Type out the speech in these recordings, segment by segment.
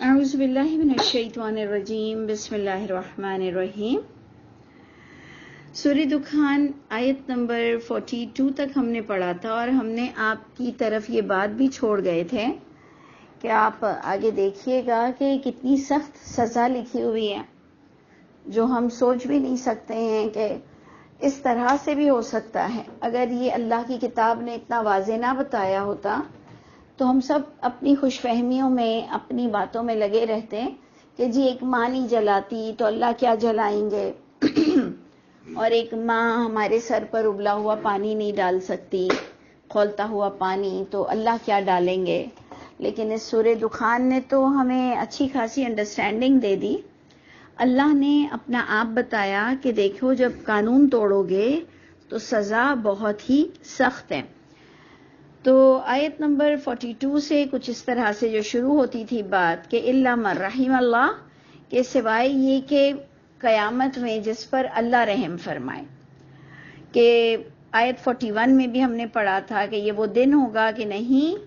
اعوذ باللہ من الشیطان الرجیم بسم اللہ الرحمن الرحیم۔ سورہ دخان آیت نمبر 42 تک ہم نے پڑھا تھا اور ہم نے آپ کی طرف یہ بات بھی چھوڑ گئے تھے کہ آپ آگے دیکھیے گا کہ کتنی سخت سزا لکھی ہوئی ہے جو ہم سوچ بھی نہیں سکتے ہیں کہ اس طرح سے بھی ہو سکتا ہے۔ اگر یہ اللہ کی کتاب نے اتنا واضح نہ بتایا ہوتا تو ہم سب اپنی خوش فہمیوں میں اپنی باتوں میں لگے رہتے کہ جی ایک ماں نہیں جلاتی تو اللہ کیا جلائیں گے اور ایک ماں ہمارے سر پر ابلا ہوا پانی نہیں ڈال سکتی، کھولتا ہوا پانی تو اللہ کیا ڈالیں گے۔ لیکن اس سورہ دخان نے تو ہمیں اچھی خاصی انڈرسٹینڈنگ دے دی۔ اللہ نے اپنا آپ بتایا کہ دیکھو جب قانون توڑو گے تو سزا بہت ہی سخت ہے۔ تو آیت نمبر 42 سے کچھ اس طرح سے جو شروع ہوتی تھی بات کہ الا من رحم اللہ، کہ سوائے یہ کہ قیامت میں جس پر اللہ رحم فرمائے، کہ آیت 41 میں بھی ہم نے پڑھا تھا کہ یہ وہ دن ہوگا کہ نہیں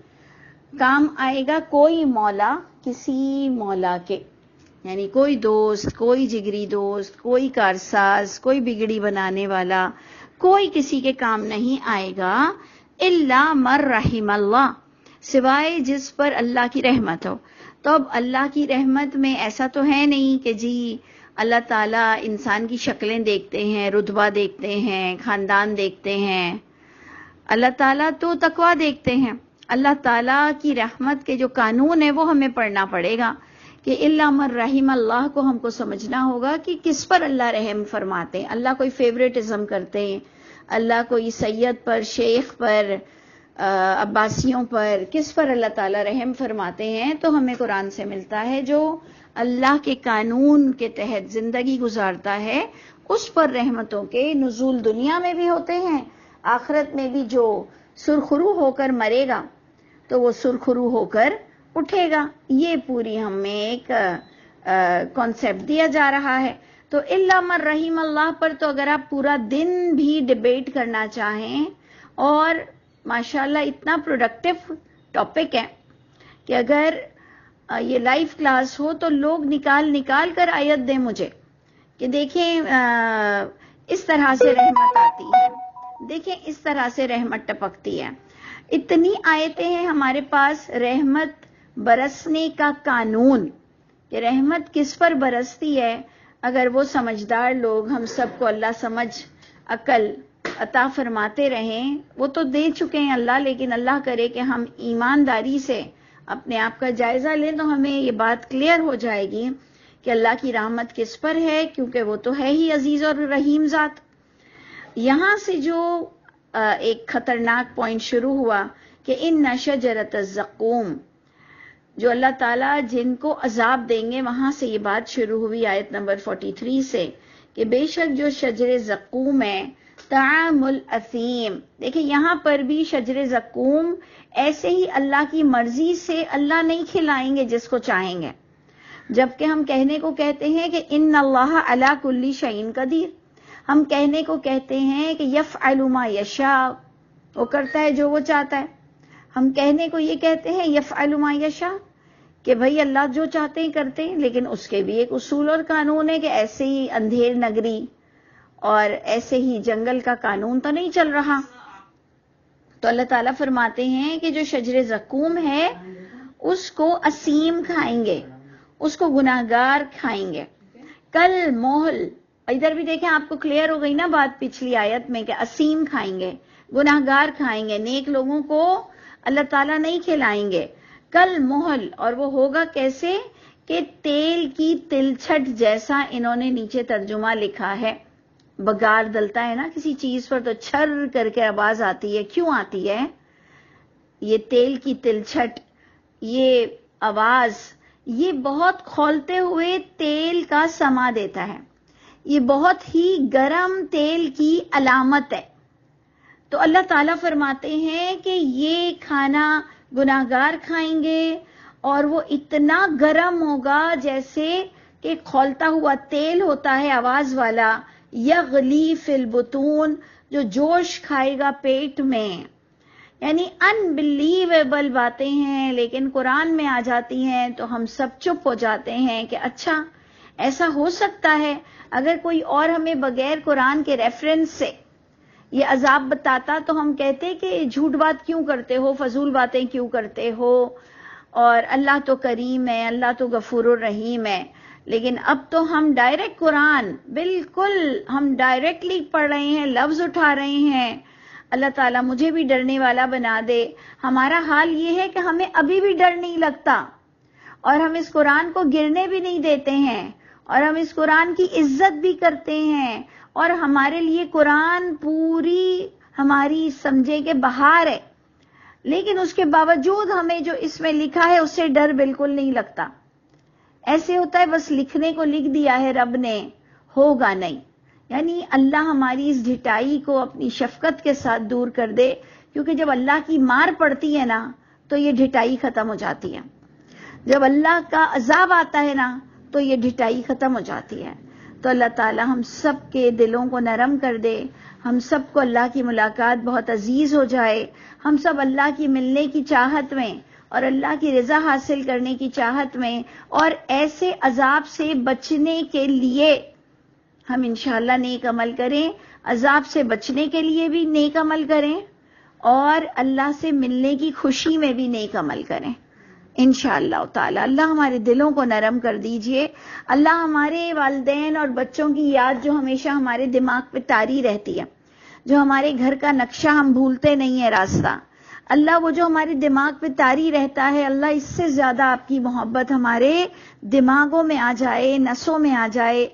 کام آئے گا کوئی مولا کسی مولا کے، یعنی کوئی دوست، کوئی جگری دوست، کوئی کارساز، کوئی بگڑی بنانے والا، کوئی کسی کے کام نہیں آئے گا الا من رحم اللہ، سوائے جس پر اللہ کی رحمت ہو۔ تو اب اللہ کی رحمت میں ایسا تو ہے نہیں کہ جی اللہ تعالیٰ انسان کی شکلیں دیکھتے ہیں، رتبہ دیکھتے ہیں، خاندان دیکھتے ہیں۔ اللہ تعالیٰ تو تقویٰ دیکھتے ہیں۔ اللہ تعالیٰ کی رحمت کے جو قانون ہے وہ ہمیں پڑھنا پڑے گا کہ الا من رحم اللہ کو ہم کو سمجھنا ہوگا کہ کس پر اللہ رحم فرماتے ہیں۔ اللہ کوئی فیوریٹزم کرتے ہیں، اللہ کوئی سید پر، شیخ پر، عباسیوں پر، کس پر اللہ تعالیٰ رحم فرماتے ہیں؟ تو ہمیں قرآن سے ملتا ہے جو اللہ کے قانون کے تحت زندگی گزارتا ہے اس پر رحمتوں کے نزول دنیا میں بھی ہوتے ہیں، آخرت میں بھی۔ جو سرخرو ہو کر مرے گا تو وہ سرخرو ہو کر اٹھے گا۔ یہ پوری ہمیں ایک کانسیپٹ دیا جا رہا ہے۔ تو الا من رحم اللہ پر تو اگر آپ پورا دن بھی ڈیبیٹ کرنا چاہیں، اور ماشاءاللہ اتنا پروڈکٹیو ٹاپک ہے کہ اگر یہ لائیو کلاس ہو تو لوگ نکال کر آیت دیں مجھے کہ دیکھیں اس طرح سے رحمت آتی ہے، دیکھیں اس طرح سے رحمت ٹپکتی ہے۔ اتنی آیتیں ہیں ہمارے پاس رحمت برسنے کا قانون، کہ رحمت کس پر برستی ہے۔ اگر وہ سمجھدار لوگ، ہم سب کو اللہ سمجھ عقل عطا فرماتے رہیں، وہ تو دے چکے ہیں اللہ، لیکن اللہ کرے کہ ہم ایمانداری سے اپنے آپ کا جائزہ لیں تو ہمیں یہ بات کلیئر ہو جائے گی کہ اللہ کی رحمت کس پر ہے، کیونکہ وہ تو ہے ہی عزیز اور رحیم ذات۔ یہاں سے جو ایک خطرناک پوائنٹ شروع ہوا کہ ان شجرۃ الزقوم، جو اللہ تعالیٰ جن کو عذاب دیں گے، وہاں سے یہ بات شروع ہوئی آیت نمبر 43 سے کہ بے شک جو شجر زقوم ہے طعام الاثیم۔ دیکھیں یہاں پر بھی شجر زقوم ایسے ہی اللہ کی مرضی سے اللہ نہیں کھلائیں گے جس کو چاہیں گے، جبکہ ہم کہنے کو کہتے ہیں کہ ان اللہ علی کل شیء قدیر، ہم کہنے کو کہتے ہیں کہ یفعل ما یشاء، وہ کرتا ہے جو وہ چاہتا ہے۔ ہم کہنے کو یہ کہتے ہیں یفعل ما یشاء کہ بھئی اللہ جو چاہتے ہیں کرتے ہیں، لیکن اس کے بھی ایک اصول اور قانون ہے کہ ایسے ہی اندھیر نگری اور ایسے ہی جنگل کا قانون تو نہیں چل رہا۔ تو اللہ تعالیٰ فرماتے ہیں کہ جو شجر زقوم ہے اس کو اسیم کھائیں گے، اس کو گناہگار کھائیں گے۔ کل محل، ادھر بھی دیکھیں آپ کو کلیئر ہو گئی نا بات پچھلی آیت میں کہ اسیم کھائیں گے، گناہگار کھائیں گے، نیک لوگوں کو اللہ تعالیٰ نہیں کھلائیں گے۔ کل محل، اور وہ ہوگا کیسے کہ تیل کی تلچھٹ جیسا، انہوں نے نیچے ترجمہ لکھا ہے۔ بگار ڈلتا ہے نا کسی چیز پر تو چھر کر کے آواز آتی ہے، کیوں آتی ہے؟ یہ تیل کی تلچھٹ، یہ آواز، یہ بہت کھولتے ہوئے تیل کا سما دیتا ہے، یہ بہت ہی گرم تیل کی علامت ہے۔ تو اللہ تعالیٰ فرماتے ہیں کہ یہ کھانا گناہگار کھائیں گے اور وہ اتنا گرم ہوگا جیسے کہ کھولتا ہوا تیل ہوتا ہے آواز والا، یغلی فی البطون، جو جوش کھائے گا پیٹ میں، یعنی انبلیویبل باتیں ہیں، لیکن قرآن میں آ جاتی ہیں تو ہم سب چپ ہو جاتے ہیں کہ اچھا ایسا ہو سکتا ہے۔ اگر کوئی اور ہمیں بغیر قرآن کے ریفرنس سے یہ عذاب بتاتا تو ہم کہتے کہ جھوٹ بات کیوں کرتے ہو، فضول باتیں کیوں کرتے ہو، اور اللہ تو کریم ہے، اللہ تو غفور الرحیم ہے۔ لیکن اب تو ہم ڈائریکٹ قرآن بالکل ہم ڈائریکٹلی پڑھ رہے ہیں، لفظ اٹھا رہے ہیں۔ اللہ تعالیٰ مجھے بھی ڈرنے والا بنا دے۔ ہمارا حال یہ ہے کہ ہمیں ابھی بھی ڈر نہیں لگتا، اور ہم اس قرآن کو گرنے بھی نہیں دیتے ہیں، اور ہم اس قرآن کی عزت بھی کرتے ہیں، اور ہمارے لیے قرآن پوری ہماری سمجھے کہ بہار ہے، لیکن اس کے باوجود ہمیں جو اس میں لکھا ہے اس سے ڈر بالکل نہیں لگتا۔ ایسے ہوتا ہے بس لکھنے کو لکھ دیا ہے رب نے، ہوگا نہیں۔ یعنی اللہ ہماری اس ڈھٹائی کو اپنی شفقت کے ساتھ دور کر دے، کیونکہ جب اللہ کی مار پڑتی ہے نا تو یہ ڈھٹائی ختم ہو جاتی ہے، جب اللہ کا عذاب آتا ہے نا تو یہ ڈھٹائی ختم ہو جاتی ہے۔ تو اللہ تعالی ہم سب کے دلوں کو نرم کر دے، ہم سب کو اللہ کی ملاقات بہت عزیز ہو جائے، ہم سب اللہ کی ملنے کی چاہت میں اور اللہ کی رضا حاصل کرنے کی چاہت میں، اور ایسے عذاب سے بچنے کے لیے ہم انشاءاللہ نیک عمل کریں، عذاب سے بچنے کے لیے بھی نیک عمل کریں، اور اللہ سے ملنے کی خوشی میں بھی نیک عمل کریں انشاءاللہ تعالی۔ اللہ ہمارے دلوں کو نرم کر دیجئے، اللہ ہمارے والدین اور بچوں کی یاد جو ہمیشہ ہمارے دماغ پہ طاری رہتی ہے، جو ہمارے گھر کا نقشہ ہم بھولتے نہیں ہیں راستہ، اللہ وہ جو ہمارے دماغ پہ طاری رہتا ہے، اللہ اس سے زیادہ آپ کی محبت ہمارے دماغوں میں آ جائے، نسوں میں آ جائے،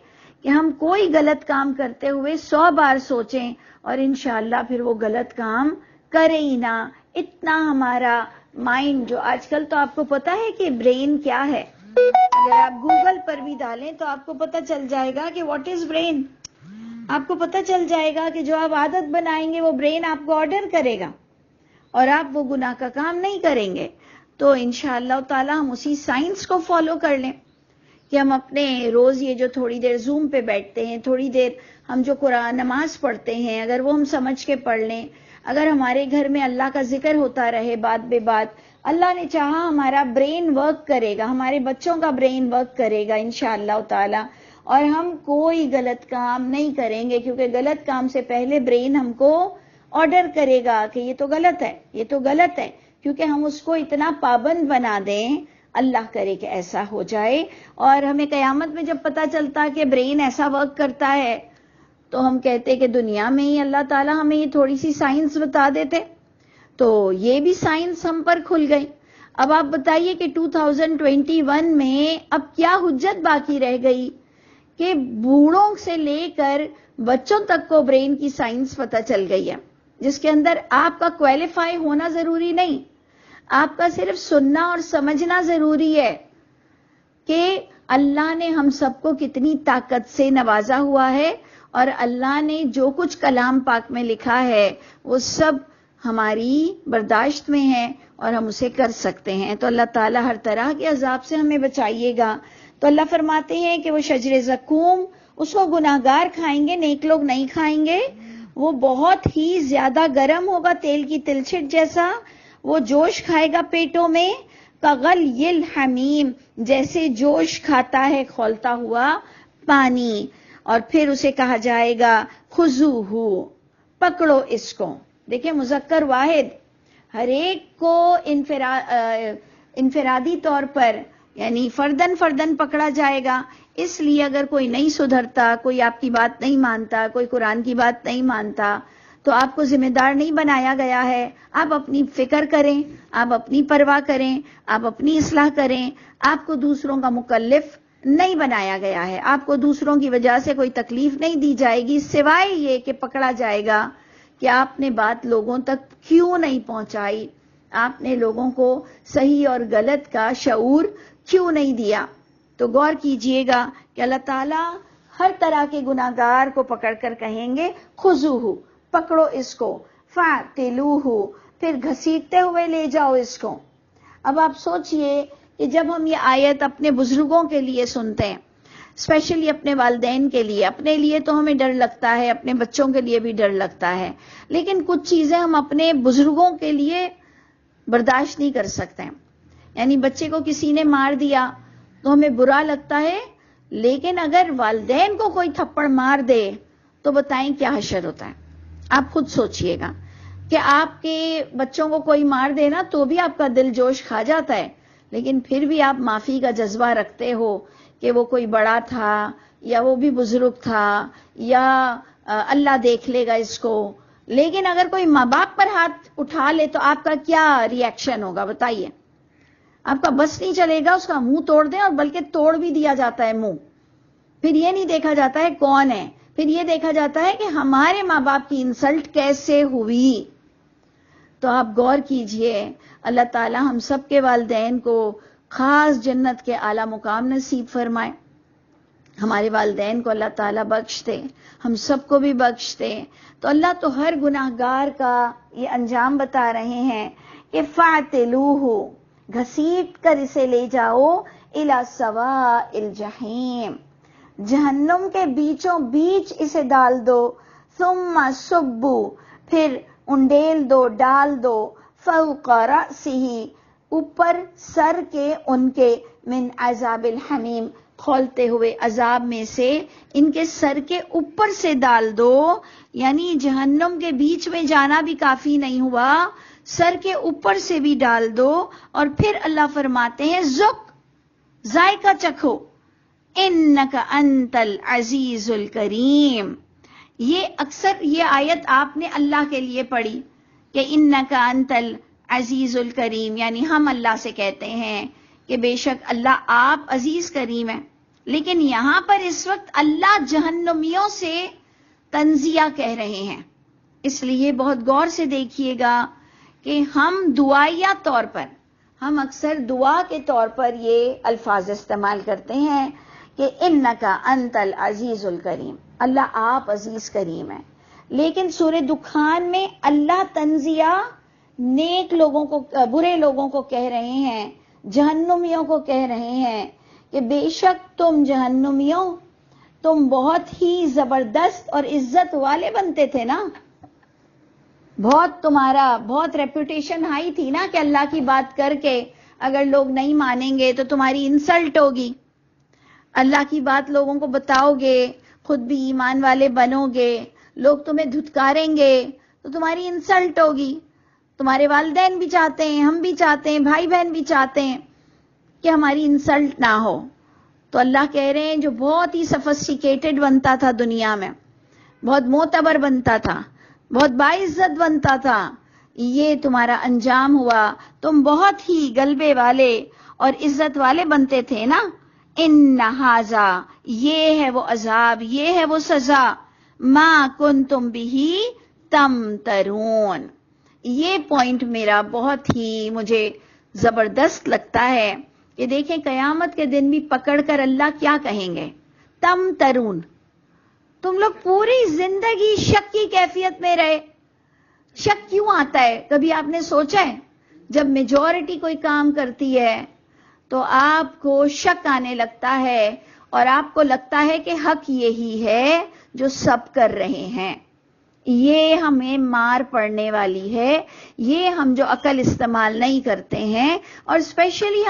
کہ ہم کوئی غلط کام کرتے ہوئے 100 بار سوچیں اور انشاءاللہ پھر وہ غلط کام کریں ہی نہ۔ اتنا ہمارا مائنڈ جو آج کل، تو آپ کو پتا ہے کہ برین کیا ہے؟ اگر آپ گوگل پر بھی ڈالیں تو آپ کو پتا چل جائے گا کہ واٹ از برین۔ آپ کو پتا چل جائے گا کہ جو آپ عادت بنائیں گے وہ برین آپ کو آرڈر کرے گا، اور آپ وہ گناہ کا کام نہیں کریں گے۔ تو انشاءاللہ تعالی ہم اسی سائنس کو فالو کر لیں کہ ہم اپنے روز یہ جو تھوڑی دیر زوم پہ بیٹھتے ہیں، تھوڑی دیر ہم جو قرآن نماز پڑھتے ہیں، اگر وہ ہم سمجھ کے پڑھ لیں، اگر ہمارے گھر میں اللہ کا ذکر ہوتا رہے بات بے بات، اللہ نے چاہا ہمارا برین ورک کرے گا، ہمارے بچوں کا برین ورک کرے گا انشاءاللہ تعالی، اور ہم کوئی غلط کام نہیں کریں گے، کیونکہ غلط کام سے پہلے برین ہم کو آرڈر کرے گا کہ یہ تو غلط ہے، یہ تو غلط ہے، کیونکہ ہم اس کو اتنا پابند بنا دیں۔ اللہ کرے کہ ایسا ہو جائے، اور ہمیں قیامت میں جب پتا چلتا کہ برین ایسا ورک کرتا ہے تو ہم کہتے کہ دنیا میں ہی اللہ تعالیٰ ہمیں یہ تھوڑی سی سائنس بتا دیتے، تو یہ بھی سائنس ہم پر کھل گئی۔ اب آپ بتائیے کہ 2021 میں اب کیا حجت باقی رہ گئی کہ بوڑھوں سے لے کر بچوں تک کو برین کی سائنس پتہ چل گئی ہے، جس کے اندر آپ کا کوالیفائی ہونا ضروری نہیں، آپ کا صرف سننا اور سمجھنا ضروری ہے کہ اللہ نے ہم سب کو کتنی طاقت سے نوازا ہوا ہے، اور اللہ نے جو کچھ کلام پاک میں لکھا ہے وہ سب ہماری برداشت میں ہے اور ہم اسے کر سکتے ہیں۔ تو اللہ تعالیٰ ہر طرح کے عذاب سے ہمیں بچائیے گا۔ تو اللہ فرماتے ہیں کہ وہ شجر زقوم، اس کو گناہگار کھائیں گے، نیک لوگ نہیں کھائیں گے، وہ بہت ہی زیادہ گرم ہوگا، تیل کی تلچھٹ جیسا، وہ جوش کھائے گا پیٹوں میں، کغلی الحمیم، جیسے جوش کھاتا ہے کھولتا ہوا پانی، اور پھر اسے کہا جائے گا خذوہ، پکڑو اس کو۔ دیکھیں مذکر واحد، ہر ایک کو انفرادی طور پر یعنی فردن فردن پکڑا جائے گا۔ اس لیے اگر کوئی نہیں سدھرتا، کوئی آپ کی بات نہیں مانتا، کوئی قرآن کی بات نہیں مانتا، تو آپ کو ذمہ دار نہیں بنایا گیا ہے۔ آپ اپنی فکر کریں، آپ اپنی پرواہ کریں، آپ اپنی اصلاح کریں، آپ کو دوسروں کا مکلف نہیں بنایا گیا ہے، آپ کو دوسروں کی وجہ سے کوئی تکلیف نہیں دی جائے گی، سوائے یہ کہ پکڑا جائے گا کہ آپ نے بات لوگوں تک کیوں نہیں پہنچائی، آپ نے لوگوں کو صحیح اور غلط کا شعور کیوں نہیں دیا۔ تو غور کیجئے گا کہ اللہ تعالیٰ ہر طرح کے گناہگار کو پکڑ کر کہیں گے خذوہ، پکڑو اس کو، فاعتلوہ، پھر گھسیٹتے ہوئے لے جاؤ اس کو۔ اب آپ سوچئے کہ جب ہم یہ آیت اپنے بزرگوں کے لیے سنتے ہیں، اسپیشلی اپنے والدین کے لیے. اپنے لیے تو ہمیں ڈر لگتا ہے, اپنے بچوں کے لیے بھی ڈر لگتا ہے, لیکن کچھ چیزیں ہم اپنے بزرگوں کے لیے برداشت نہیں کر سکتے ہیں. یعنی بچے کو کسی نے مار دیا تو ہمیں برا لگتا ہے, لیکن اگر والدین کو کوئی تھپڑ مار دے تو بتائیں کیا حشر ہوتا ہے. آپ خود سوچئے گا کہ آپ کے بچوں کو کوئی مار دے نا تو بھی آپ کا دل جوش کھا جاتا ہے, لیکن پھر بھی آپ معافی کا جذبہ رکھتے ہو کہ وہ کوئی بڑا تھا یا وہ بھی بزرگ تھا یا اللہ دیکھ لے گا اس کو. لیکن اگر کوئی ماں باپ پر ہاتھ اٹھا لے تو آپ کا کیا ری ایکشن ہوگا بتائیے؟ آپ کا بس نہیں چلے گا, اس کا منہ توڑ دیں, اور بلکہ توڑ بھی دیا جاتا ہے منہ. پھر یہ نہیں دیکھا جاتا ہے کون ہے, پھر یہ دیکھا جاتا ہے کہ ہمارے ماں باپ کی انسلٹ کیسے ہوئی. تو آپ غور کیجئے, اللہ تعالی ہم سب کے والدین کو خاص جنت کے اعلیٰ مقام نصیب فرمائے. ہمارے والدین کو اللہ تعالیٰ بخش دے, ہم سب کو بھی بخش دے. تو اللہ تو ہر گناہگار کا یہ انجام بتا رہے ہیں کہ فَاعْتِلُوهُ, گھسیٹ کر اسے لے جاؤ, اِلَى سَوَاءِ الْجَحِيمِ, جہنم کے بیچوں بیچ اسے ڈال دو. ثُمَّ صُبُّوا, پھر انڈیل دو, ڈال دو, فَوْقَ رَأْسِهِ, اوپر سر کے ان کے, من عذاب الحمیم, کھولتے ہوئے عذاب میں سے ان کے سر کے اوپر سے ڈال دو. یعنی جہنم کے بیچ میں جانا بھی کافی نہیں ہوا, سر کے اوپر سے بھی ڈال دو. اور پھر اللہ فرماتے ہیں ذُق, ذائقہ چکھو, انک انت العزیز الکریم. یہ اکثر یہ آیت آپ نے اللہ کے لیے پڑھی کہ انک انت العزیز الکریم, یعنی ہم اللہ سے کہتے ہیں کہ بے شک اللہ آپ عزیز کریم ہیں. لیکن یہاں پر اس وقت اللہ جہنمیوں سے تنزیہ کہہ رہے ہیں. اس لیے بہت غور سے دیکھیے گا کہ ہم دعائیہ طور پر, ہم اکثر دعا کے طور پر یہ الفاظ استعمال کرتے ہیں کہ انکا انت العزیز الکریم, اللہ آپ عزیز کریم ہیں. لیکن سورہ دخان میں اللہ تنزیہ نیک لوگوں کو, برے لوگوں کو کہہ رہے ہیں, جہنمیوں کو کہہ رہے ہیں کہ بے شک تم جہنمیوں, تم بہت ہی زبردست اور عزت والے بنتے تھے نا, بہت تمہارا بہت ریپوٹیشن ہائی تھی نا کہ اللہ کی بات کر کے اگر لوگ نہیں مانیں گے تو تمہاری انسلٹ ہوگی, اللہ کی بات لوگوں کو بتاؤ گے, خود بھی ایمان والے بنو گے, لوگ تمہیں دھتکاریں گے تو تمہاری انسلٹ ہوگی. تمہارے والدین بھی چاہتے ہیں, ہم بھی چاہتے ہیں, بھائی بہن بھی چاہتے ہیں کہ ہماری انسلٹ نہ ہو. تو اللہ کہہ رہے ہیں جو بہت ہی سفسٹیکیٹڈ بنتا تھا دنیا میں, بہت معتبر بنتا تھا, بہت باعزت بنتا تھا, یہ تمہارا انجام ہوا. تم بہت ہی غلبے والے اور عزت والے بنتے تھے نا. ان ھذا, یہ ہے وہ عذاب, یہ ہے وہ سزا, ما کنتم بہ تمترون. یہ پوائنٹ میرا بہت ہی مجھے زبردست لگتا ہے کہ دیکھیں قیامت کے دن بھی پکڑ کر اللہ کیا کہیں گے, تم ترون, تم لوگ پوری زندگی شک کی کیفیت میں رہے. شک کیوں آتا ہے, کبھی آپ نے سوچا ہے؟ جب میجورٹی کوئی کام کرتی ہے تو آپ کو شک آنے لگتا ہے اور آپ کو لگتا ہے کہ حق یہی ہے جو سب کر رہے ہیں. یہ ہمیں مار پڑنے والی ہے, یہ ہم جو عقل استعمال نہیں کرتے ہیں, اور اسپیشلی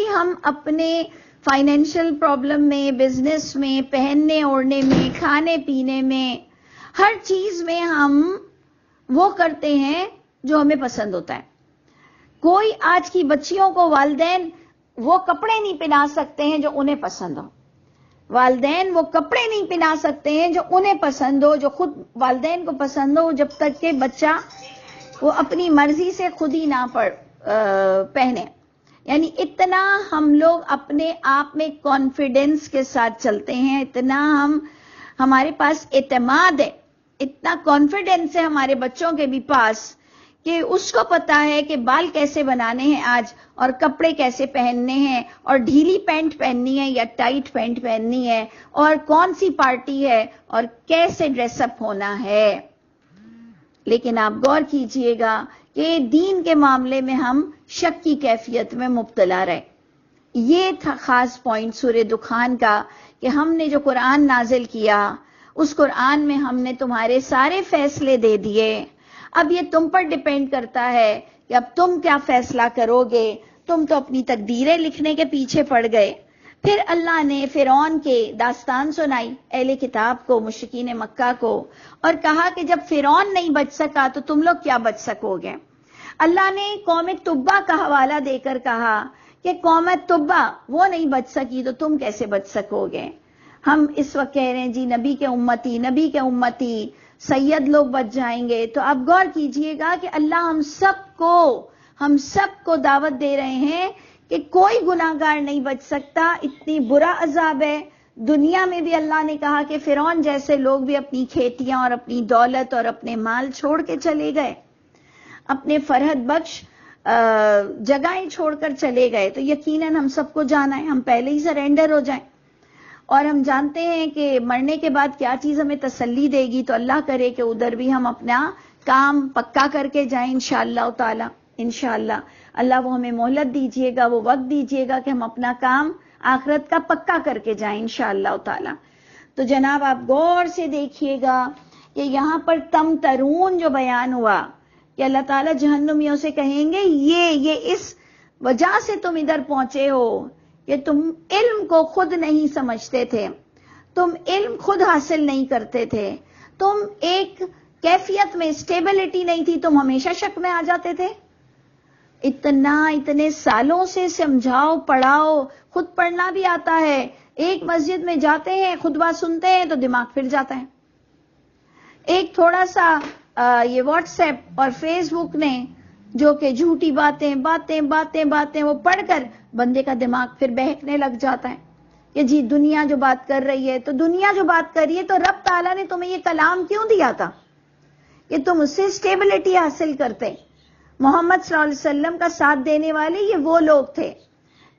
ہم اپنے فائنینشیل پرابلم میں, بزنس میں, پہننے اوڑھنے میں, کھانے پینے میں, ہر چیز میں ہم وہ کرتے ہیں جو ہمیں پسند ہوتا ہے. کوئی آج کی بچیوں کو والدین وہ کپڑے نہیں پہنا سکتے ہیں جو انہیں پسند ہو, والدین وہ کپڑے نہیں پہنا سکتے ہیں جو انہیں پسند ہو, جو خود والدین کو پسند ہو, جب تک کہ بچہ وہ اپنی مرضی سے خود ہی نہ پہنے. یعنی اتنا ہم لوگ اپنے آپ میں کانفیڈنس کے ساتھ چلتے ہیں, اتنا ہمارے پاس اعتماد ہے, اتنا کانفیڈنس ہے ہمارے بچوں کے بھی پاس کہ اس کو پتا ہے کہ بال کیسے بنانے ہیں آج, اور کپڑے کیسے پہننے ہیں, اور ڈھیلی پینٹ پہننی ہے یا ٹائٹ پینٹ پہننی ہے, اور کون سی پارٹی ہے, اور کیسے ڈریس اپ ہونا ہے. لیکن آپ غور کیجئے گا کہ دین کے معاملے میں ہم شک کی کیفیت میں مبتلا رہے. یہ تھا خاص پوائنٹ سورہ دخان کا کہ ہم نے جو قرآن نازل کیا اس قرآن میں ہم نے تمہارے سارے فیصلے دے دیے. اب یہ تم پر ڈیپینڈ کرتا ہے کہ اب تم کیا فیصلہ کرو گے. تم تو اپنی تقدیریں لکھنے کے پیچھے پڑ گئے. پھر اللہ نے فرعون کے داستان سنائی اہل کتاب کو, مشرکین مکہ کو, اور کہا کہ جب فرعون نہیں بچ سکا تو تم لوگ کیا بچ سکو گے. اللہ نے قوم تبا کا حوالہ دے کر کہا کہ قوم تبا وہ نہیں بچ سکی تو تم کیسے بچ سکو گے. ہم اس وقت کہہ رہے ہیں جی نبی کے امتی سید لوگ بچ جائیں گے. تو آپ غور کیجئے گا کہ اللہ ہم سب کو دعوت دے رہے ہیں کہ کوئی گناہگار نہیں بچ سکتا. اتنی برا عذاب ہے. دنیا میں بھی اللہ نے کہا کہ فرعون جیسے لوگ بھی اپنی کھیتیاں اور اپنی دولت اور اپنے مال چھوڑ کے چلے گئے, اپنے فرحت بخش جگہیں چھوڑ کر چلے گئے. تو یقیناً ہم سب کو جانا ہے, ہم پہلے ہی سرنڈر ہو جائیں. اور ہم جانتے ہیں کہ مرنے کے بعد کیا چیز ہمیں تسلی دے گی. تو اللہ کرے کہ ادھر بھی ہم اپنا کام پکا کر کے جائیں انشاءاللہ تعالی. انشاءاللہ اللہ وہ ہمیں مہلت دیجئے گا, وہ وقت دیجئے گا کہ ہم اپنا کام آخرت کا پکا کر کے جائیں انشاءاللہ تعالی. تو جناب آپ غور سے دیکھیے گا کہ یہاں پر تم ترون جو بیان ہوا کہ اللہ تعالیٰ جہنمیوں سے کہیں گے یہ اس وجہ سے تم ادھر پہنچے ہو کہ تم علم کو خود نہیں سمجھتے تھے, تم علم خود حاصل نہیں کرتے تھے, تم ایک کیفیت میں اسٹیبلٹی نہیں تھی, تم ہمیشہ شک میں آ جاتے تھے. اتنے سالوں سے سمجھاؤ پڑھاؤ, خود پڑھنا بھی آتا ہے, ایک مسجد میں جاتے ہیں خطبہ سنتے ہیں تو دماغ پھر جاتا ہے. ایک تھوڑا سا یہ واٹس ایپ اور فیس بک نے جو کہ جھوٹی باتیں وہ پڑھ کر بندے کا دماغ پھر بہکنے لگ جاتا ہے کہ جی دنیا جو بات کر رہی ہے, تو دنیا جو بات کر رہی ہے تو رب تعالیٰ نے تمہیں یہ کلام کیوں دیا تھا کہ تم اس سے اسٹیبلٹی حاصل کرتے. محمد صلی اللہ علیہ وسلم کا ساتھ دینے والے یہ وہ لوگ تھے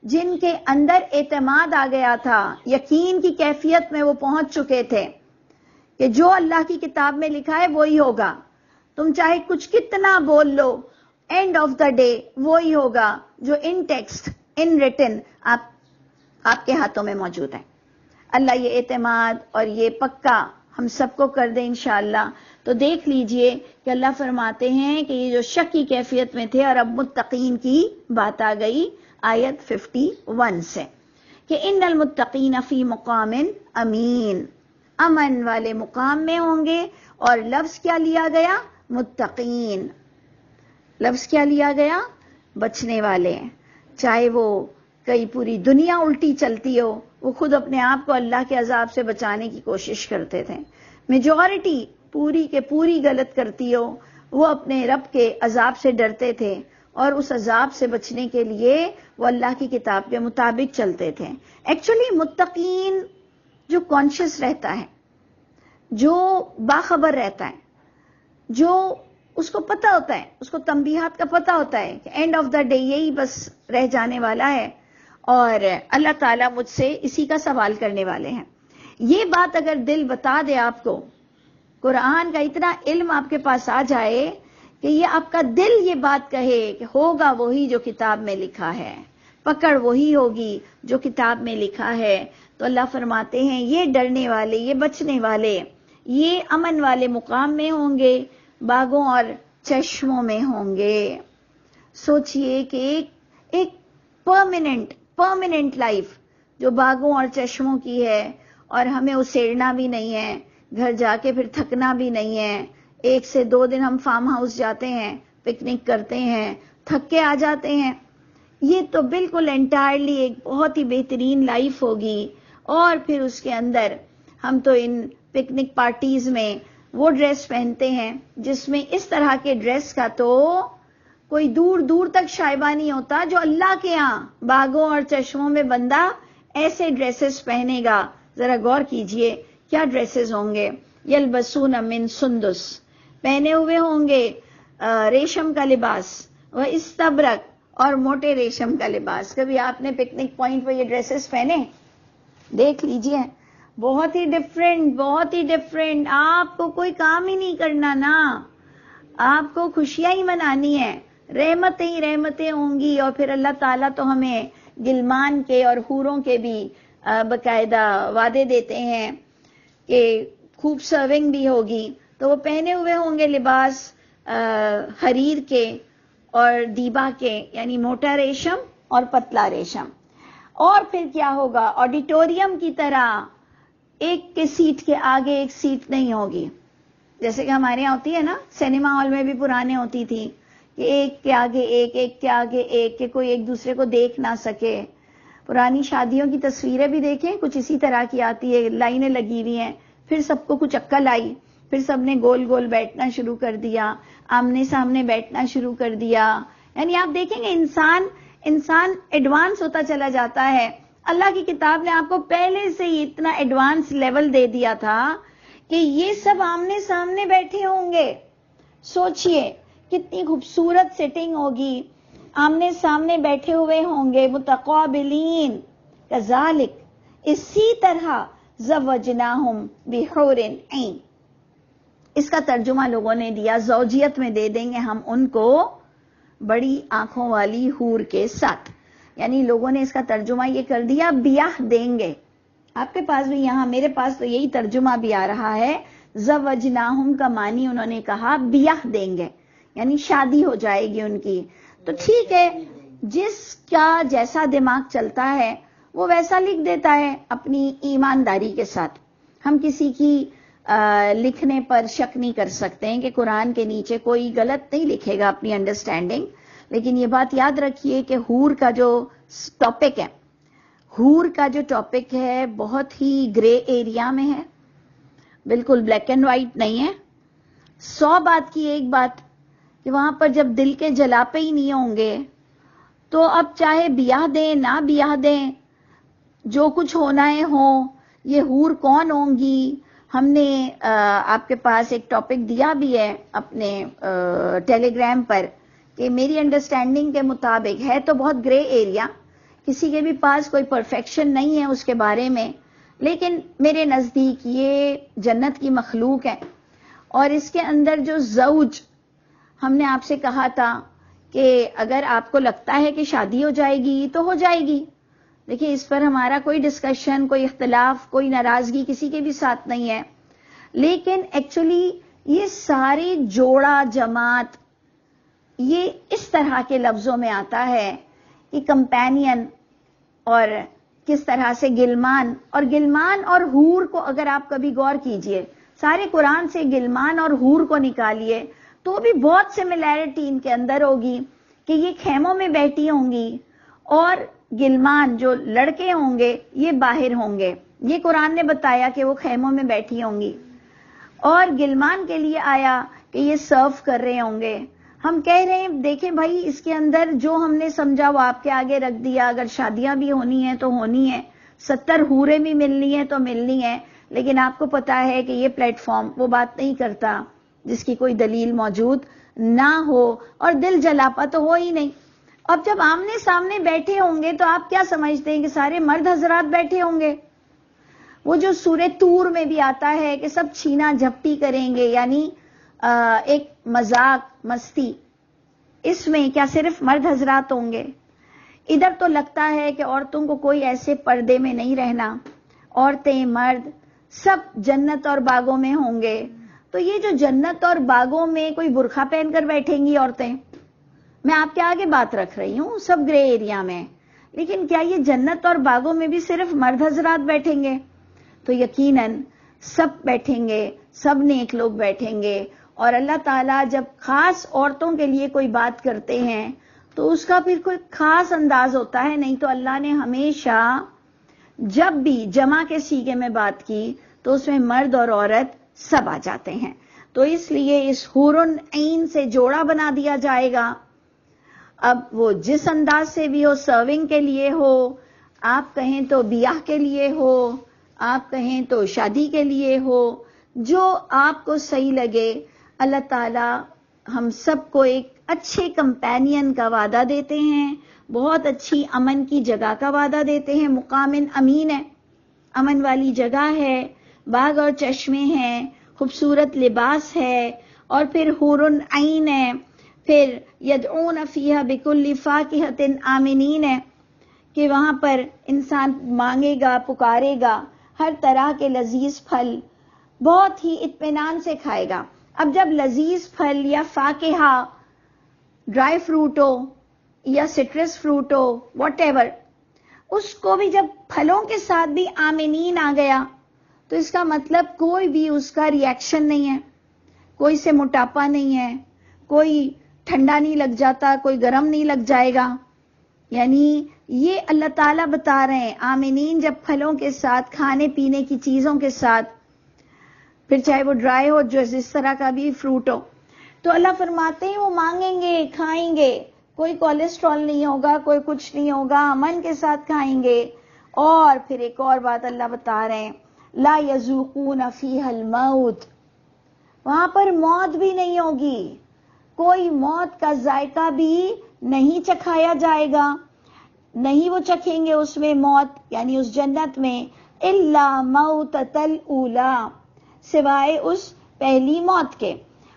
جن کے اندر اعتماد آ گیا تھا, یقین کی کیفیت میں وہ پہنچ چکے تھے کہ جو اللہ کی کتاب میں لکھا ہے وہی ہوگا. تم چاہے کچھ کتنا بول لو, اینڈ آف دا ڈے وہی ہوگا جو ان ٹیکسٹ ان ریٹن آپ کے ہاتھوں میں موجود ہے. اللہ یہ اعتماد اور یہ پکا ہم سب کو کر دے انشاءاللہ. تو دیکھ لیجئے کہ اللہ فرماتے ہیں کہ یہ جو شک کی کیفیت میں تھے اور اب متقین کی بات آ گئی آیت 51 سے کہ ان المتقین فی مقام امین, امن والے مقام میں ہوں گے. اور لفظ کیا لیا گیا؟ متقین. لفظ کیا لیا گیا؟ بچنے والے. چاہے وہ کئی پوری دنیا الٹی چلتی ہو, وہ خود اپنے آپ کو اللہ کے عذاب سے بچانے کی کوشش کرتے تھے. میجورٹی پوری کے پوری غلط کرتی ہو, وہ اپنے رب کے عذاب سے ڈرتے تھے اور اس عذاب سے بچنے کے لیے وہ اللہ کی کتاب کے مطابق چلتے تھے. ایکچولی متقین جو کانشیس رہتا ہے, جو باخبر رہتا ہے, جو اس کو پتہ ہوتا ہے, اس کو تنبیہات کا پتہ ہوتا ہے کہ اینڈ آف دا ڈے یہی بس رہ جانے والا ہے اور اللہ تعالیٰ مجھ سے اسی کا سوال کرنے والے ہیں. یہ بات اگر دل بتا دے آپ کو, قرآن کا اتنا علم آپ کے پاس آ جائے کہ یہ آپ کا دل یہ بات کہے کہ ہوگا وہی جو کتاب میں لکھا ہے, پکڑ وہی ہوگی جو کتاب میں لکھا ہے, تو اللہ فرماتے ہیں یہ ڈرنے والے, یہ بچنے والے, یہ امن والے مقام میں ہوں گے, باغوں اور چشموں میں ہوں گے. سوچئے کہ ایک پرماننٹ لائف جو باغوں اور چشموں کی ہے, اور ہمیں اسیڑنا بھی نہیں ہے, گھر جا کے پھر تھکنا بھی نہیں ہے. 1 سے 2 دن ہم فارم ہاؤس جاتے ہیں, پکنک کرتے ہیں, تھک کے آ جاتے ہیں. یہ تو بالکل انٹائرلی ایک بہت ہی بہترین لائف ہوگی. اور پھر اس کے اندر ہم تو ان پکنک پارٹیز میں وہ ڈریس پہنتے ہیں جس میں اس طرح کے ڈریس کا تو کوئی دور دور تک شائبہ نہیں ہوتا جو اللہ کے ہاں باغوں اور چشموں میں بندہ ایسے ڈریسز پہنے گا. ذرا غور کیجئے کیا ڈریسز ہوں گے. یلبسون من سندس, پہنے ہوئے ہوں گے ریشم کا لباس, وہ استبرق اور موٹے ریشم کا لباس. کبھی آپ نے پکنک پوائنٹ پہ یہ ڈریسز پہنے؟ دیکھ لیجئے, بہت ہی ڈفرینٹ. آپ کو کوئی کام ہی نہیں کرنا نا, آپ کو خوشیاں ہی منانی ہے, رحمتیں ہی رحمتیں ہوں گی. اور پھر اللہ تعالیٰ تو ہمیں گلمان کے اور حوروں کے بھی باقاعدہ وعدے دیتے ہیں کہ خوب سرونگ بھی ہوگی. تو وہ پہنے ہوئے ہوں گے لباس حریر کے اور دیبا کے، یعنی موٹا ریشم اور پتلا ریشم. اور پھر کیا ہوگا، آڈیٹوریم کی طرح ایک کے سیٹ کے آگے ایک سیٹ نہیں ہوگی، جیسے کہ ہمارے یہاں ہوتی ہے نا، سینما ہال میں بھی پرانے ہوتی تھی کہ ایک کے آگے ایک، ایک کے آگے ایک، کہ کوئی ایک دوسرے کو دیکھ نہ سکے. پرانی شادیوں کی تصویریں بھی دیکھیں، کچھ اسی طرح کی آتی ہے، لائنیں لگی ہوئی ہیں. پھر سب کو کچھ عقل آئی، پھر سب نے گول گول بیٹھنا شروع کر دیا، آمنے سامنے بیٹھنا شروع کر دیا. یعنی آپ دیکھیں گے انسان ایڈوانس ہوتا چلا جاتا ہے. اللہ کی کتاب نے آپ کو پہلے سے ہی اتنا ایڈوانس لیول دے دیا تھا کہ یہ سب آمنے سامنے بیٹھے ہوں گے. سوچئے کتنی خوبصورت سیٹنگ ہوگی، آمنے سامنے بیٹھے ہوئے ہوں گے، متقابلین. کذالک، اسی طرح زوجناہم بحور عین. اس کا ترجمہ لوگوں نے دیا زوجیت میں دے دیں گے ہم ان کو بڑی آنکھوں والی حور کے ساتھ. یعنی لوگوں نے اس کا ترجمہ یہ کر دیا بیاہ دیں گے. آپ کے پاس بھی، یہاں میرے پاس تو یہی ترجمہ بھی آ رہا ہے. زوجناہم کا معنی انہوں نے کہا بیاہ دیں گے، یعنی شادی ہو جائے گی ان کی. تو ٹھیک ہے، جس کا جیسا دماغ چلتا ہے وہ ویسا لکھ دیتا ہے اپنی ایمانداری کے ساتھ. ہم کسی کی لکھنے پر شک نہیں کر سکتے ہیں کہ قرآن کے نیچے کوئی غلط نہیں لکھے گا اپنی انڈرسٹینڈنگ. لیکن یہ بات یاد رکھیے کہ حور کا جو ٹاپک ہے، حور کا جو ٹاپک ہے بہت ہی گرے ایریا میں ہے، بالکل بلیک اینڈ وائٹ نہیں ہے. 100 بات کی ایک بات کہ وہاں پر جب دل کے جلاپے ہی نہیں ہوں گے تو اب چاہے بیاہ دیں نہ بیاہ دیں، جو کچھ ہونا ہے ہو. یہ حور کون ہوں گی؟ ہم نے آپ کے پاس ایک ٹاپک دیا بھی ہے اپنے ٹیلی گرام پر کہ میری انڈرسٹینڈنگ کے مطابق ہے تو بہت گرے ایریا، کسی کے بھی پاس کوئی پرفیکشن نہیں ہے اس کے بارے میں، لیکن میرے نزدیک یہ جنت کی مخلوق ہے. اور اس کے اندر جو زوج، ہم نے آپ سے کہا تھا کہ اگر آپ کو لگتا ہے کہ شادی ہو جائے گی تو ہو جائے گی. دیکھیں اس پر ہمارا کوئی ڈسکشن، کوئی اختلاف، کوئی ناراضگی کسی کے بھی ساتھ نہیں ہے. لیکن ایکچولی یہ ساری جوڑا جماعت یہ اس طرح کے لفظوں میں آتا ہے کہ کمپینین اور کس طرح سے گلمان. اور گلمان اور حور کو اگر آپ کبھی غور کیجئے، سارے قرآن سے گلمان اور حور کو نکالیے تو بھی بہت سملیرٹی ان کے اندر ہوگی کہ یہ خیموں میں بیٹھی ہوں گی اور گلمان جو لڑکے ہوں گے یہ باہر ہوں گے. یہ قرآن نے بتایا کہ وہ خیموں میں بیٹھی ہوں گی. اور گلمان کے لیے آیا کہ یہ سرو کر رہے ہوں گے. ہم کہہ رہے ہیں دیکھیں بھائی اس کے اندر جو ہم نے سمجھا وہ آپ کے آگے رکھ دیا. اگر شادیاں بھی ہونی ہیں تو ہونی ہیں، 70 حوریں بھی ملنی ہیں تو ملنی ہیں. لیکن آپ کو پتا ہے کہ یہ پلیٹ فارم وہ بات نہیں کرتا جس کی کوئی دلیل موجود نہ ہو اور دل جلاپا تو ہو ہی نہیں. اب جب آمنے سامنے بیٹھے ہوں گے تو آپ کیا سمجھتے ہیں کہ سارے مرد حضرات بیٹھے ہوں گے؟ وہ جو سورہ طور میں بھی آتا ہے کہ سب چھینا جھپٹی کریں گے، یعنی ایک مذاق مستی، اس میں کیا صرف مرد حضرات ہوں گے؟ ادھر تو لگتا ہے کہ عورتوں کو کوئی ایسے پردے میں نہیں رہنا، عورتیں مرد سب جنت اور باغوں میں ہوں گے. تو یہ جو جنت اور باغوں میں کوئی برقع پہن کر بیٹھیں گی عورتیں، میں آپ کے آگے بات رکھ رہی ہوں سب گرے ایریا میں، لیکن کیا یہ جنت اور باغوں میں بھی صرف مرد حضرات بیٹھیں گے؟ تو یقیناً سب بیٹھیں گے، سب نیک لوگ بیٹھیں گے. اور اللہ تعالیٰ جب خاص عورتوں کے لیے کوئی بات کرتے ہیں تو اس کا پھر کوئی خاص انداز ہوتا ہے. نہیں تو اللہ نے ہمیشہ جب بھی جمع کے صیغے میں بات کی تو اس میں مرد اور عورت سب آ جاتے ہیں. تو اس لیے اس حور عین سے جوڑا بنا دیا جائے گا. اب وہ جس انداز سے بھی ہو، سرونگ کے لیے ہو، آپ کہیں تو بیاہ کے لیے ہو، آپ کہیں تو شادی کے لیے ہو، جو آپ کو صحیح لگے. اللہ تعالی ہم سب کو ایک اچھے کمپینین کا وعدہ دیتے ہیں، بہت اچھی امن کی جگہ کا وعدہ دیتے ہیں. مقام امین ہے، امن والی جگہ ہے، باغ اور چشمے ہیں، خوبصورت لباس ہے، اور پھر حور عین ہے. پھر یدعون فیہا بکل فاکہۃ آمنین ہے کہ وہاں پر انسان مانگے گا، پکارے گا، ہر طرح کے لذیذ پھل بہت ہی اطمینان سے کھائے گا۔ اب جب لذیذ پھل یا فاکہہ، ڈرائی فروٹ ہو یا سٹرس فروٹ ہو، واٹ ایور، اس کو بھی جب پھلوں کے ساتھ بھی آمنین آ گیا تو اس کا مطلب کوئی بھی اس کا ری ایکشن نہیں ہے، کوئی سے موٹاپا نہیں ہے، کوئی ٹھنڈا نہیں لگ جاتا، کوئی گرم نہیں لگ جائے گا۔ یعنی یہ اللہ تعالیٰ بتا رہے ہیں آمنین جب پھلوں کے ساتھ، کھانے پینے کی چیزوں کے ساتھ، پھر چاہے وہ ڈرائی ہو، جو جس طرح کا بھی فروٹ ہو، تو اللہ فرماتے ہیں وہ مانگیں گے، کھائیں گے، کوئی کولیسٹرول نہیں ہوگا، کوئی کچھ نہیں ہوگا، امن کے ساتھ کھائیں گے۔ اور پھر ایک اور بات اللہ بتا رہے ہیں، لا یذوقون فیہا الموت، وہاں پر موت بھی نہیں ہوگی، کوئی موت کا ذائقہ بھی نہیں چکھایا جائے گا، نہیں وہ چکھیں گے اس میں موت، یعنی اس جنت میں، الا موتۃ الاولی، سوائے اس پہلی موت کے۔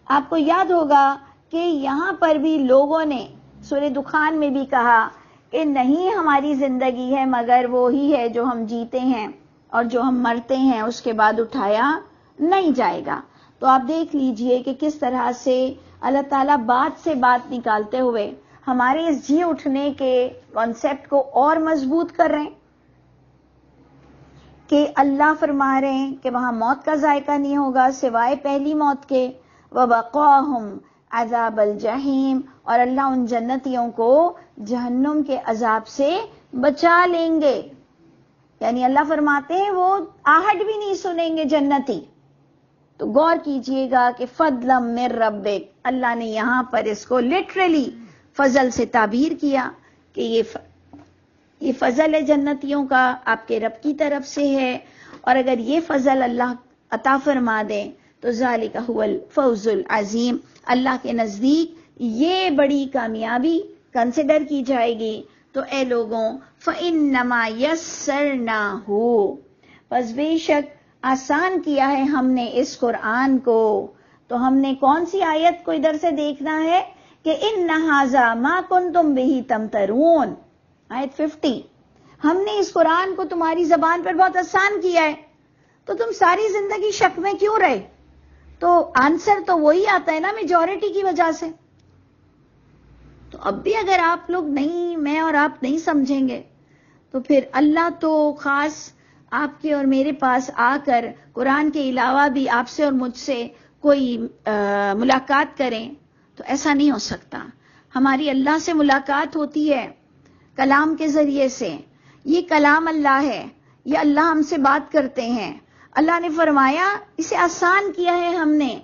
آپ کو یاد ہوگا کہ یہاں پر بھی لوگوں نے سورہ دخان میں بھی کہا کہ نہیں ہماری زندگی ہے مگر وہی ہے جو ہم جیتے ہیں، اور جو ہم مرتے ہیں اس کے بعد اٹھایا نہیں جائے گا۔ تو آپ دیکھ لیجئے کہ کس طرح سے اللہ تعالیٰ بات سے بات نکالتے ہوئے ہمارے اس جی اٹھنے کے کانسیپٹ کو اور مضبوط کر رہے ہیں کہ اللہ فرما رہے ہیں کہ وہاں موت کا ذائقہ نہیں ہوگا سوائے پہلی موت کے، وَوَقَاهُمْ عَذَابَ الْجَحِيمِ، اور اللہ ان جنتیوں کو جہنم کے عذاب سے بچا لیں گے۔ یعنی اللہ فرماتے ہیں وہ آہٹ بھی نہیں سنیں گے جنتی۔ تو غور کیجئے گا کہ فضلا من ربک، اللہ نے یہاں پر اس کو لٹرلی فضل سے تعبیر کیا کہ یہ فضل ہے جنتیوں کا، آپ کے رب کی طرف سے ہے، اور اگر یہ فضل اللہ عطا فرما دیں تو ذالک هو الفوز العظیم، اللہ کے نزدیک یہ بڑی کامیابی کنسیڈر کی جائے گی۔ تو اے لوگوں، فَإِنَّمَا يَسَّرْنَاهُ، پس بے شک آسان کیا ہے ہم نے اس قرآن کو۔ تو ہم نے کون سی آیت کو ادھر سے دیکھنا ہے کہ إِنَّ هَٰذَا مَا كُنتُم بِهِ تَمْتَرُونَ، آیت 50، ہم نے اس قرآن کو تمہاری زبان پر بہت آسان کیا ہے، تو تم ساری زندگی شک میں کیوں رہے؟ تو آنسر تو وہی آتا ہے نا، میجورٹی کی وجہ سے۔ تو اب بھی اگر آپ لوگ نہیں، میں اور آپ نہیں سمجھیں گے تو پھر اللہ تو خاص آپ کے اور میرے پاس آ کر قرآن کے علاوہ بھی آپ سے اور مجھ سے کوئی ملاقات کریں تو ایسا نہیں ہو سکتا۔ ہماری اللہ سے ملاقات ہوتی ہے کلام کے ذریعے سے، یہ کلام اللہ ہے، یہ اللہ ہم سے بات کرتے ہیں۔ اللہ نے فرمایا اسے آسان کیا ہے ہم نے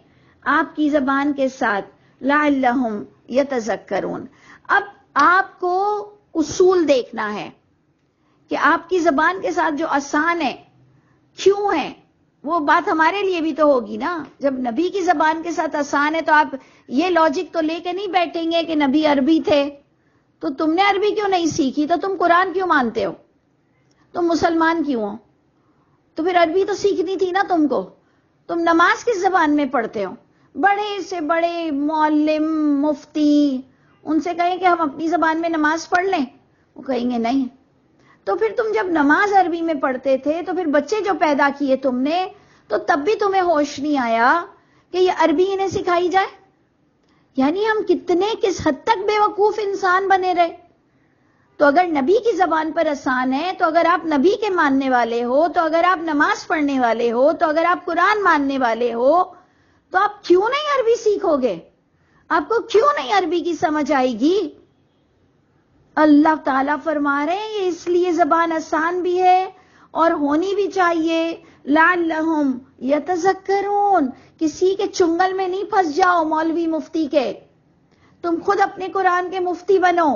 آپ کی زبان کے ساتھ، لعلہم یتذکرون۔ اب آپ کو اصول دیکھنا ہے کہ آپ کی زبان کے ساتھ جو آسان ہے کیوں ہے، وہ بات ہمارے لیے بھی تو ہوگی نا۔ جب نبی کی زبان کے ساتھ آسان ہے تو آپ یہ لاجک تو لے کے نہیں بیٹھیں گے کہ نبی عربی تھے تو تم نے عربی کیوں نہیں سیکھی، تو تم قرآن کیوں مانتے ہو، تم مسلمان کیوں ہو، تو پھر عربی تو سیکھنی تھی نا تم کو۔ تم نماز کس زبان میں پڑھتے ہو؟ بڑے سے بڑے معلم، مفتی، ان سے کہیں کہ ہم اپنی زبان میں نماز پڑھ لیں، وہ کہیں گے نہیں۔ تو پھر تم جب نماز عربی میں پڑھتے تھے تو پھر بچے جو پیدا کیے تم نے، تو تب بھی تمہیں ہوش نہیں آیا کہ یہ عربی انہیں سکھائی جائے؟ یعنی ہم کتنے کس حد تک بے وقوف انسان بنے رہے۔ تو اگر نبی کی زبان پر آسان ہے، تو اگر آپ نبی کے ماننے والے ہو، تو اگر آپ نماز پڑھنے والے ہو، تو اگر آپ قرآن ماننے والے ہو، تو آپ کیوں نہیں عربی سیکھو گے؟ آپ کو کیوں نہیں عربی کی سمجھ آئے گی؟ اللہ تعالیٰ فرما رہے ہیں یہ اس لیے زبان آسان بھی ہے اور ہونی بھی چاہیے، لعلہم یتذکرون، کسی کے چنگل میں نہیں پھنس جاؤ مولوی مفتی کے، تم خود اپنے قرآن کے مفتی بنو،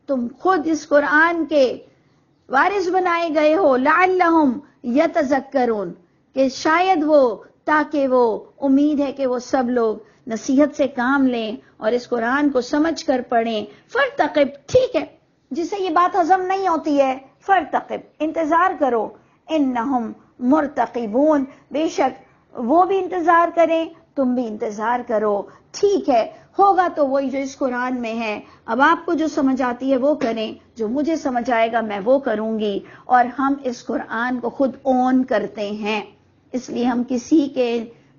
تم خود اس قرآن کے وارث بنائے گئے ہو، لعلہم یتذکرون، کہ شاید وہ، تاکہ وہ، امید ہے کہ وہ سب لوگ نصیحت سے کام لیں اور اس قرآن کو سمجھ کر پڑھیں۔ فرتقب، ٹھیک ہے، جسے یہ بات ہضم نہیں ہوتی ہے، فرتقب، انتظار کرو، انہم مرتقبون، بے شک وہ بھی انتظار کریں، تم بھی انتظار کرو، ٹھیک ہے۔ ہوگا تو وہی جو اس قرآن میں ہے. اب آپ کو جو سمجھ آتی ہے وہ کریں، جو مجھے سمجھ آئے گا میں وہ کروں گی. اور ہم اس قرآن کو خود اون کرتے ہیں، اس لیے ہم کسی کے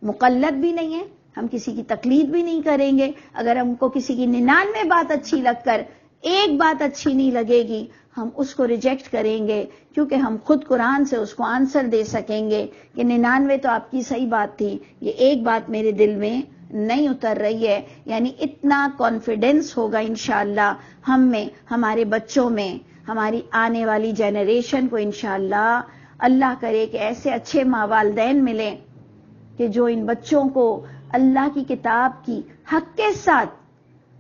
مقلد بھی نہیں ہیں، ہم کسی کی تقلید بھی نہیں کریں گے. اگر ہم کو کسی کی 99 بات اچھی لگ کر ایک بات اچھی نہیں لگے گی، ہم اس کو ریجیکٹ کریں گے، کیونکہ ہم خود قرآن سے اس کو آنسر دے سکیں گے کہ 99 تو آپ کی صحیح بات تھی، یہ ایک بات میرے دل میں نہیں اتر رہی ہے. یعنی اتنا کانفیڈنس ہوگا انشاءاللہ ہم میں، ہمارے بچوں میں، ہماری آنے والی جنریشن کو انشاءاللہ. اللہ کرے کہ ایسے اچھے ماں والدین ملیں کہ جو ان بچوں کو اللہ کی کتاب کی حق کے ساتھ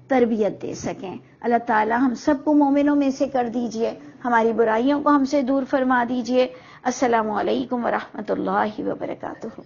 تربیت دے سکیں. اللہ تعالی ہم سب کو مومنوں میں سے کر دیجئے، ہماری برائیوں کو ہم سے دور فرما دیجئے. السلام علیکم ورحمۃ اللہ وبرکاتہ.